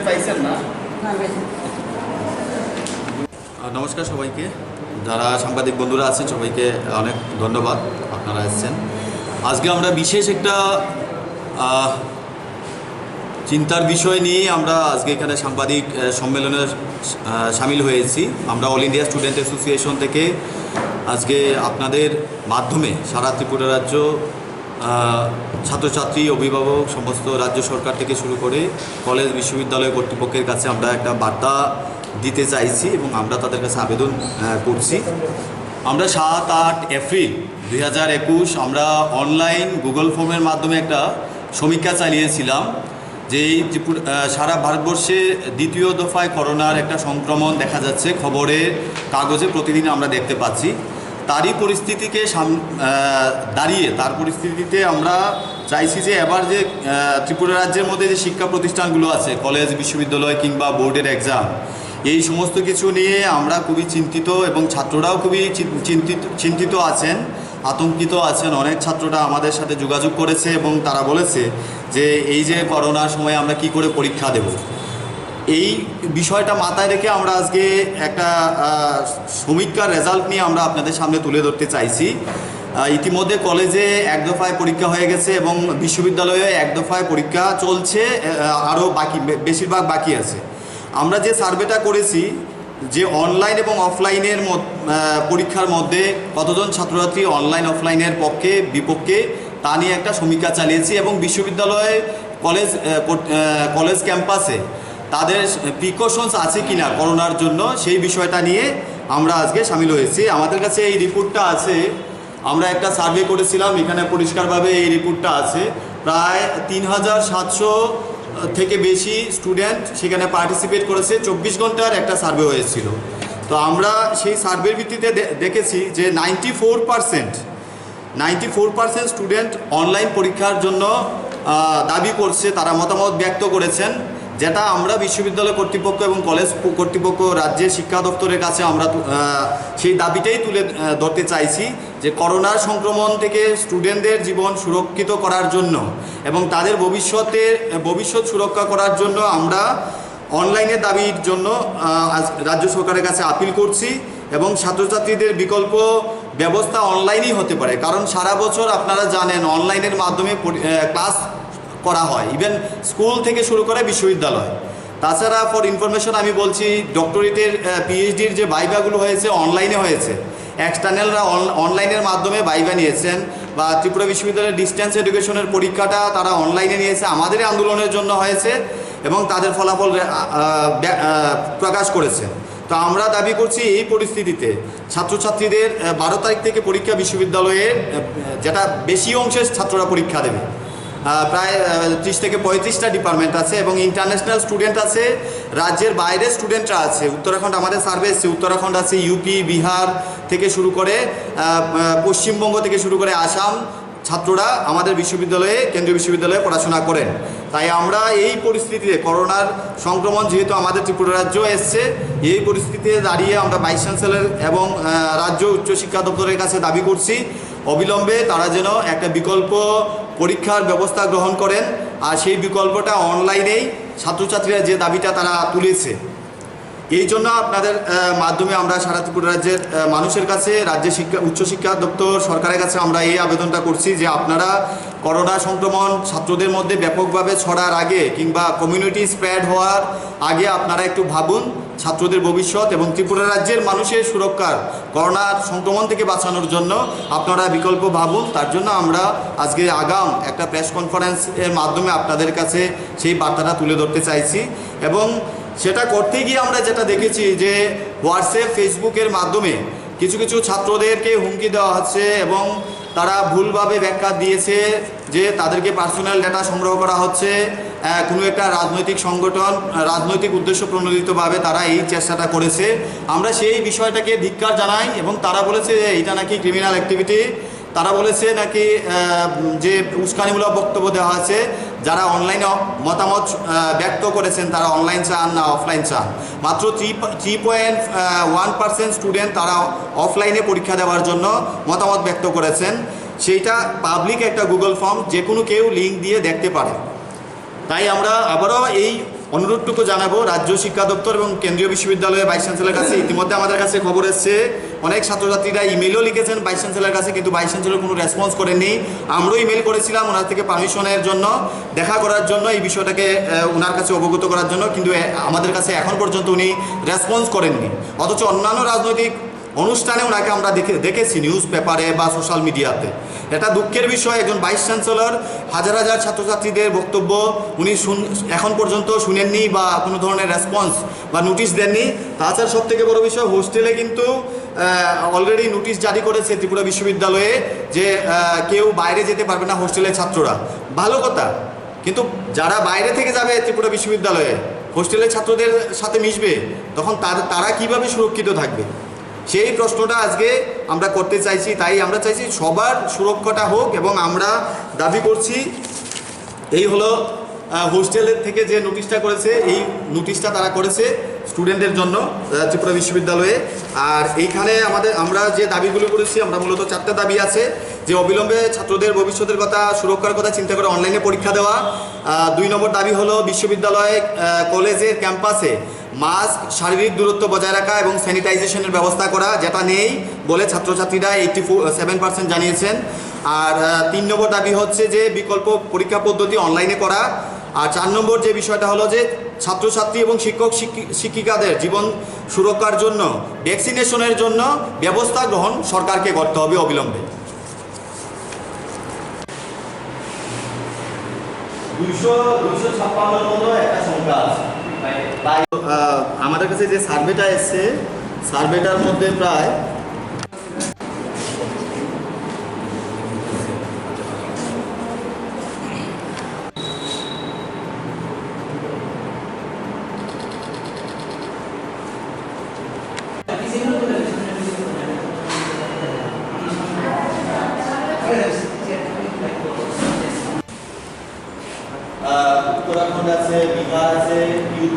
পাইছেন না? নমস্কার সবাইকে, যারা সাংবাদিক বন্ধুরা আছেন সবাইকে অনেক ধন্যবাদ, আপনারা এসেছেন। আজকে আমরা বিশেষ একটা চিন্তার বিষয় নিয়ে আমরা আজকে এখানে সাংবাদিক সম্মেলনে সামিল হয়েছি। আমরা অল ইন্ডিয়া স্টুডেন্ট অ্যাসোসিয়েশন থেকে আজকে আপনাদের মাধ্যমে সারা ত্রিপুরা রাজ্য ছাত্রছাত্রী, অভিভাবক, সমস্ত রাজ্য সরকার থেকে শুরু করে কলেজ বিশ্ববিদ্যালয় কর্তৃপক্ষের কাছে আমরা একটা বার্তা দিতে চাইছি এবং আমরা তাদের কাছে আবেদন করছি। আমরা 7-8 এপ্রিল 2021 আমরা অনলাইন গুগল ফর্মের মাধ্যমে একটা সমীক্ষা চালিয়েছিলাম যে এই সারা ভারতবর্ষে দ্বিতীয় দফায় করোনার একটা সংক্রমণ দেখা যাচ্ছে, খবরের কাগজে প্রতিদিন আমরা দেখতে পাচ্ছি। তারই পরিস্থিতিকে দাঁড়িয়ে তার পরিস্থিতিতে আমরা চাইছি যে এবার যে ত্রিপুরা রাজ্যের মধ্যে যে শিক্ষা প্রতিষ্ঠানগুলো আছে, কলেজ, বিশ্ববিদ্যালয় কিংবা বোর্ডের এক্সাম, এই সমস্ত কিছু নিয়ে আমরা খুবই চিন্তিত এবং ছাত্ররাও খুবই চিন্তিত আছেন, আতঙ্কিত আছেন। অনেক ছাত্ররা আমাদের সাথে যোগাযোগ করেছে এবং তারা বলেছে যে এই যে করোনার সময় আমরা কি করে পরীক্ষা দেব। এই বিষয়টা মাথায় রেখে আমরা আজকে একটা সমীক্ষার রেজাল্ট নিয়ে আমরা আপনাদের সামনে তুলে ধরতে চাইছি। ইতিমধ্যে কলেজে এক দফায় পরীক্ষা হয়ে গেছে এবং বিশ্ববিদ্যালয়ে এক দফায় পরীক্ষা চলছে, আরও বেশিরভাগ বাকি আছে। আমরা যে সার্ভেটা করেছি যে অনলাইন এবং অফলাইনের পরীক্ষার মধ্যে কতজন ছাত্রছাত্রী অনলাইন অফলাইনের পক্ষে বিপক্ষে তা নিয়ে একটা সমীক্ষা চালিয়েছি এবং বিশ্ববিদ্যালয়ে কলেজ ক্যাম্পাসে তাদের প্রিকশনস আছে কিনা করোনার জন্য, সেই বিষয়টা নিয়ে আমরা আজকে সামিল হয়েছি। আমাদের কাছে এই রিপোর্টটা আছে, আমরা একটা সার্ভে করেছিলাম, এখানে পরিষ্কারভাবে এই রিপোর্টটা আছে। প্রায় 3700 থেকে বেশি স্টুডেন্ট সেখানে পার্টিসিপেট করেছে, 24 ঘন্টার একটা সার্ভে হয়েছিল। তো আমরা সেই সার্ভের ভিত্তিতে দেখেছি যে 94% স্টুডেন্ট অনলাইন পরীক্ষার জন্য দাবি করছে, তারা মতামত ব্যক্ত করেছেন, যেটা আমরা বিশ্ববিদ্যালয় কর্তৃপক্ষ এবং কলেজ কর্তৃপক্ষ, রাজ্যের শিক্ষা দপ্তরের কাছে আমরা সেই দাবিটাই তুলে ধরতে চাইছি যে করোনার সংক্রমণ থেকে স্টুডেন্টদের জীবন সুরক্ষিত করার জন্য এবং তাদের ভবিষ্যৎ সুরক্ষা করার জন্য আমরা অনলাইনের দাবির জন্য রাজ্য সরকারের কাছে আপিল করছি এবং ছাত্রছাত্রীদের বিকল্প ব্যবস্থা অনলাইনই হতে পারে। কারণ সারা বছর আপনারা জানেন অনলাইনের মাধ্যমে ক্লাস করা হয়, ইভেন স্কুল থেকে শুরু করে বিশ্ববিদ্যালয়। তাছাড়া ফর ইনফরমেশন আমি বলছি, ডক্টরেটের পিএইচডির যে ভাইভাগুলো হয়েছে অনলাইনে হয়েছে, এক্সটার্নালরা অনলাইনের মাধ্যমে ভাইভা নিয়েছেন, বা ত্রিপুরা বিশ্ববিদ্যালয়ের ডিস্টেন্স এডুকেশনের পরীক্ষাটা তারা অনলাইনে নিয়েছে, আমাদের আন্দোলনের জন্য হয়েছে এবং তাদের ফলাফল প্রকাশ করেছে। তো আমরা দাবি করছি এই পরিস্থিতিতে ছাত্রছাত্রীদের 12 তারিখ থেকে পরীক্ষা, বিশ্ববিদ্যালয়ে যেটা বেশি অংশের ছাত্ররা পরীক্ষা দেবে, প্রায় 30 থেকে 35টা ডিপার্টমেন্ট আছে এবং ইন্টারন্যাশনাল স্টুডেন্ট আছে, রাজ্যের বাইরের স্টুডেন্টরা আছে। উত্তরাখণ্ড, আমাদের সার্ভে এসছে, উত্তরাখণ্ড আছে, ইউপি, বিহার থেকে শুরু করে পশ্চিমবঙ্গ থেকে শুরু করে আসাম ছাত্ররা আমাদের বিশ্ববিদ্যালয়ে, কেন্দ্রীয় বিশ্ববিদ্যালয়ে পড়াশোনা করেন। তাই আমরা এই পরিস্থিতিতে করোনার সংক্রমণ যেহেতু আমাদের ত্রিপুরা রাজ্য এসছে, এই পরিস্থিতিতে দাঁড়িয়ে আমরা ভাইস চ্যান্সেলর এবং রাজ্য উচ্চশিক্ষা দপ্তরের কাছে দাবি করছি অবিলম্বে তারা যেন একটা বিকল্প পরীক্ষার ব্যবস্থা গ্রহণ করেন, আর সেই বিকল্পটা অনলাইনেই ছাত্রছাত্রীরা যে দাবিটা তারা তুলেছে। এই জন্য আপনাদের মাধ্যমে আমরা সারা ত্রিপুরা রাজ্যের মানুষের কাছে, রাজ্যের উচ্চশিক্ষা দপ্তর, সরকারের কাছে আমরা এই আবেদনটা করছি যে আপনারা করোনা সংক্রমণ ছাত্রদের মধ্যে ব্যাপকভাবে ছড়ার আগে কিংবা কমিউনিটি স্প্রেড হওয়ার আগে আপনারা একটু ভাবুন ছাত্রদের ভবিষ্যৎ এবং ত্রিপুরা রাজ্যের মানুষের সুরক্ষার, করোনার সংক্রমণ থেকে বাঁচানোর জন্য আপনারা বিকল্প ভাবুন। তার জন্য আমরা আজকে আগাম একটা প্রেস কনফারেন্সের মাধ্যমে আপনাদের কাছে সেই বার্তাটা তুলে ধরতে চাইছি। এবং সেটা করতে গিয়ে আমরা যেটা দেখেছি যে হোয়াটসঅ্যাপ, ফেসবুকের মাধ্যমে কিছু কিছু ছাত্রদেরকে হুমকি দেওয়া হচ্ছে এবং তারা ভুলভাবে ব্যাখ্যা দিয়েছে যে তাদেরকে পার্সোনাল ডেটা সংগ্রহ করা হচ্ছে, কোনো একটা রাজনৈতিক সংগঠন রাজনৈতিক উদ্দেশ্য প্রণোদিতভাবে তারা এই চেষ্টাটা করেছে। আমরা সেই বিষয়টাকে ধিক্কার জানাই এবং তারা বলেছে যে এটা নাকি ক্রিমিনাল অ্যাক্টিভিটি। তারা বলেছে নাকি যে উস্কানিমূলক বক্তব্য দেওয়া আছে, যারা অনলাইনে মতামত ব্যক্ত করেছেন তারা অনলাইন চান না অফলাইন চান। মাত্র 3.1% স্টুডেন্ট তারা অফলাইনে পরীক্ষা দেওয়ার জন্য মতামত ব্যক্ত করেছেন। সেইটা পাবলিক একটা গুগল ফর্ম, যে কোনো কেউ লিঙ্ক দিয়ে দেখতে পারে। তাই আমরা আবারও এই অনুরোধটুকু জানাবো রাজ্য শিক্ষা দপ্তর এবং কেন্দ্রীয় বিশ্ববিদ্যালয়ের ভাইস চ্যান্সেলরের কাছে। ইতিমধ্যে আমাদের কাছে খবর এসছে অনেক ছাত্রছাত্রীরা ইমেলও লিখেছেন ভাইস চ্যান্সেলরের কাছে, কিন্তু ভাইস চ্যান্সেলর কোনো রেসপন্স করেননি। আমরাও ইমেল করেছিলাম ওনার থেকে পারমিশনের জন্য, দেখা করার জন্য, এই বিষয়টাকে ওনার কাছে অবগত করার জন্য, কিন্তু আমাদের কাছে এখন পর্যন্ত উনি রেসপন্স করেননি। অথচ অন্যান্য রাজনৈতিক অনুষ্ঠানে ওনাকে আমরা দেখেছি নিউজ পেপারে বা সোশ্যাল মিডিয়াতে। এটা দুঃখের বিষয়, একজন ভাইস চ্যান্সেলর হাজার হাজার ছাত্রছাত্রীদের বক্তব্য উনি এখন পর্যন্ত শুনেননি বা কোনো ধরনের রেসপন্স বা নোটিশ দেননি। তাছাড়া সব থেকে বড় বিষয়, হোস্টেলে কিন্তু অলরেডি নোটিশ জারি করেছে ত্রিপুরা বিশ্ববিদ্যালয়ে যে কেউ বাইরে যেতে পারবে না হোস্টেলের ছাত্ররা। ভালো কথা, কিন্তু যারা বাইরে থেকে যাবে ত্রিপুরা বিশ্ববিদ্যালয়ে হোস্টেলের ছাত্রদের সাথে মিশবে, তখন তারা কিভাবে সুরক্ষিত থাকবে? সেই প্রশ্নটা আজকে আমরা করতে চাইছি। তাই আমরা চাইছি সবার সুরক্ষাটা হোক, এবং আমরা দাবি করছি এই হলো হোস্টেলের থেকে যে নোটিশটা করেছে, এই নোটিশটা তারা করেছে স্টুডেন্টদের জন্য ত্রিপুরা বিশ্ববিদ্যালয়ে। আর এইখানে আমরা যে দাবিগুলো করেছি, আমরা মূলত 4টা দাবি আছে। যে অবিলম্বে ছাত্রদের ভবিষ্যতের কথা, সুরক্ষার কথা চিন্তা করে অনলাইনে পরীক্ষা দেওয়া। 2 নম্বর দাবি হলো বিশ্ববিদ্যালয় কলেজের ক্যাম্পাসে মাস্ক, শারীরিক দূরত্ব বজায় রাখা এবং স্যানিটাইজেশনের ব্যবস্থা করা, যেটা নেই বলে ছাত্রছাত্রীরা 87% জানিয়েছেন। আর 3 নম্বর দাবি হচ্ছে যে বিকল্প পরীক্ষা পদ্ধতি অনলাইনে করা। আর 4 নম্বর যে বিষয়টা হলো যে ছাত্রছাত্রী এবং শিক্ষক শিক্ষিকাদের জীবন সুরক্ষার জন্য ভ্যাকসিনেশনের জন্য ব্যবস্থা গ্রহণ সরকারকে করতে হবে অবিলম্বে। 256 মতো একটা সংখ্যা আছে। আমাদের কাছে যে সার্ভেটা এসছে, সার্ভেটার মধ্যে প্রায় উত্তরাখণ্ড আছে, বিহার আছে,